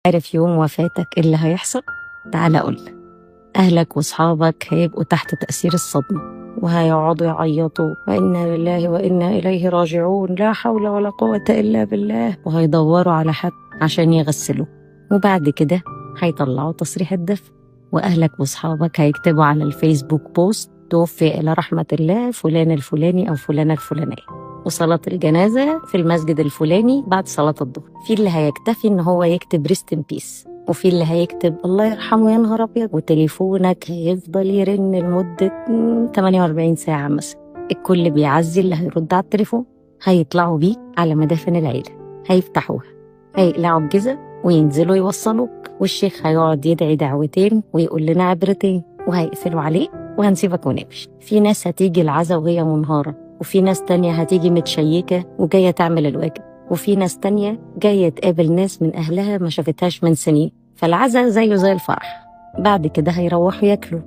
عارف يوم وفاتك إيه اللي هيحصل؟ تعال أقولك. أهلك وصحابك هيبقوا تحت تأثير الصدمة وهيقعدوا يعيطوا وإنا لله وإنا إليه راجعون، لا حول ولا قوة إلا بالله، وهيدوروا على حد عشان يغسلوه، وبعد كده هيطلعوا تصريح الدفن، وأهلك وصحابك هيكتبوا على الفيسبوك بوست: توفي إلى رحمة الله فلان الفلاني أو فلانة الفلانية، وصلاة الجنازة في المسجد الفلاني بعد صلاة الظهر. في اللي هيكتفي إن هو يكتب ريست إن بيس، وفي اللي هيكتب الله يرحمه يا نهار أبيض، وتليفونك هيفضل يرن لمدة 48 ساعة مثلا. الكل بيعزي اللي هيرد على التليفون. هيطلعوا بيك على مدافن العيلة، هيفتحوها، هيقلعوا الجزم وينزلوا يوصلوك، والشيخ هيقعد يدعي دعوتين ويقول لنا عبرتين، وهيقفلوا عليه وهنسيبك ونمشي. في ناس هتيجي العزا وهي منهارة، وفي ناس تانية هتيجي متشيكة وجاية تعمل الواجب، وفي ناس تانية جاية تقابل ناس من أهلها ما شافتهاش من سنين، فالعزا زيه زي الفرح. بعد كده هيروحوا ياكلوا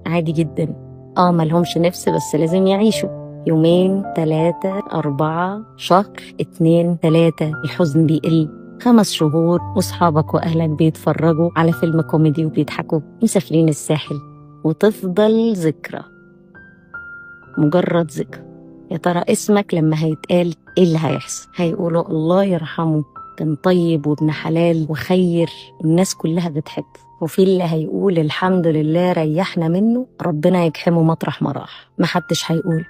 عادي جدا. ملهمش نفس، بس لازم يعيشوا 2 3 4 شهر 2 3، الحزن بيقل 5 شهور، وصحابك وأهلك بيتفرجوا على فيلم كوميدي وبيضحكوا، مسافرين الساحل، وتفضل ذكرى، مجرد ذكرى. يا ترى اسمك لما هيتقال ايه اللي هيحصل؟ هيقولوا الله يرحمه، كان طيب وابن حلال وخير، الناس كلها بتحبه. وفي اللي هيقول الحمد لله ريحنا منه، ربنا يجحمه مطرح ما راح. محدش هيقول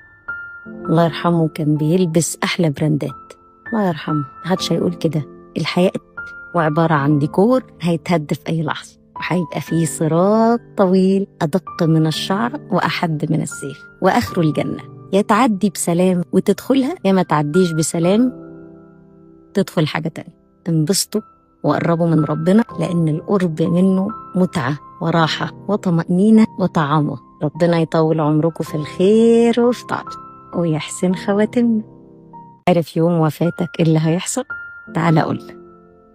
الله يرحمه كان بيلبس احلى براندات، الله يرحمه، محدش هيقول كده. الحياة وعبارة عن ديكور هيتهد في اي لحظة، وهيبقى فيه صراط طويل أدق من الشعر وأحد من السيف، وآخره الجنة. يا تعدي بسلام وتدخلها، يا ما تعديش بسلام تدخل حاجة تانية. انبسطوا وقربوا من ربنا، لأن القرب منه متعة وراحة وطمأنينة وطعامة. ربنا يطول عمركم في الخير وفي طاعته ويحسن خواتمنا. عارف يوم وفاتك إيه اللي هيحصل؟ تعال أقولك.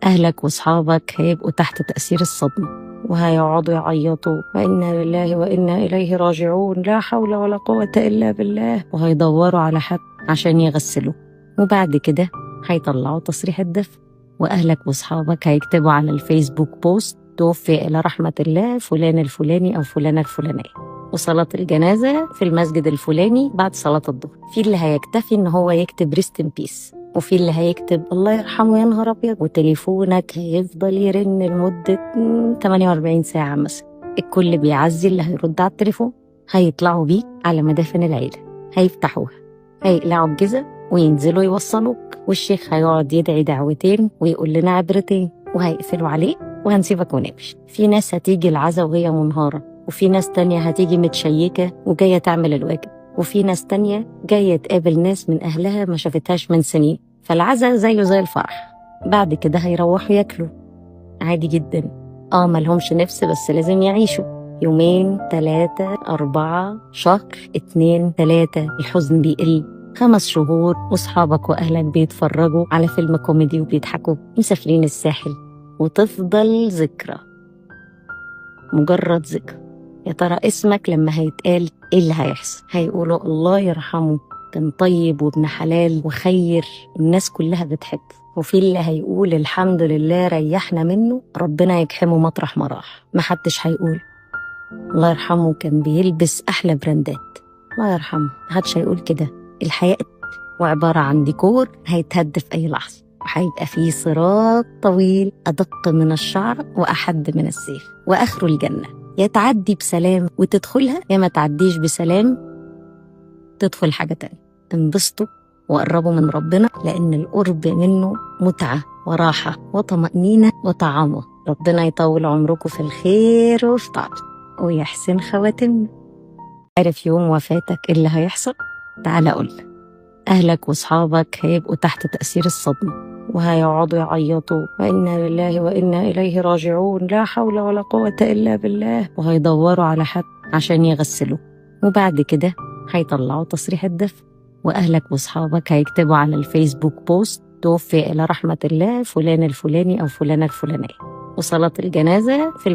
أهلك وصحابك هيبقوا تحت تأثير الصدمة وهيقعدوا يعيطوا وإنا لله وإنا إليه راجعون، لا حول ولا قوة إلا بالله، وهيدوروا على حد عشان يغسلوه، وبعد كده هيطلعوا تصريح الدفن، وأهلك وصحابك هيكتبوا على الفيسبوك بوست: توفي إلى رحمة الله فلان الفلاني أو فلانة الفلانية، وصلاة الجنازة في المسجد الفلاني بعد صلاة الظهر. في اللي هيكتفي إن هو يكتب ريست إن بيس، وفي اللي هيكتب الله يرحمه يا نهار أبيض، وتليفونك هيفضل يرن لمدة 48 ساعة مثلا. الكل بيعزي اللي هيرد على التليفون. هيطلعوا بيك على مدافن العيلة، هيفتحوها، هيقلعوا الجزم وينزلوا يوصلوك، والشيخ هيقعد يدعي دعوتين ويقول لنا عبرتين، وهيقفلوا عليه وهنسيبك ونمشي. في ناس هتيجي العزا وهي منهارة، وفي ناس تانية هتيجي متشيكة وجاية تعمل الواجب، وفي ناس تانية جاية تقابل ناس من أهلها ما شافتهاش من سنين، فالعزا زيه زي الفرح. بعد كده هيروحوا ياكلوا عادي جدا. ملهمش نفس، بس لازم يعيشوا 2 3 4 شهر 2 3، الحزن بيقل 5 شهور، وصحابك وأهلك بيتفرجوا على فيلم كوميدي وبيضحكوا، مسافرين الساحل، وتفضل ذكرى، مجرد ذكرى. يا ترى اسمك لما هيتقال ايه اللي هيحصل؟ هيقولوا الله يرحمه، كان طيب وابن حلال وخير، الناس كلها بتحبه. وفي اللي هيقول الحمد لله ريحنا منه، ربنا يجحمه مطرح ما راح. محدش هيقول الله يرحمه كان بيلبس احلى براندات، الله يرحمه، محدش هيقول كده. الحياة وعبارة عن ديكور هيتهد في اي لحظة، وهيبقى فيه صراط طويل أدق من الشعر وأحد من السيف، وآخره الجنة. يا تعدي بسلام وتدخلها، يا ما تعديش بسلام تدخل حاجة تانية. انبسطوا وقربوا من ربنا، لأن القرب منه متعة وراحة وطمأنينة وطعامة. ربنا يطول عمركم في الخير وفي طاعته ويحسن خواتمنا. عارف يوم وفاتك إيه اللي هيحصل؟ تعال أقولك. أهلك وصحابك هيبقوا تحت تأثير الصدمة وهيقعدوا يعيطوا وإنا لله وإنا إليه راجعون، لا حول ولا قوة إلا بالله، وهيدوروا على حد عشان يغسلوه، وبعد كده هيطلعوا تصريح الدفن، وأهلك وصحابك هيكتبوا على الفيسبوك بوست: توفي إلى رحمة الله فلان الفلاني أو فلانة الفلانية، وصلاة الجنازة في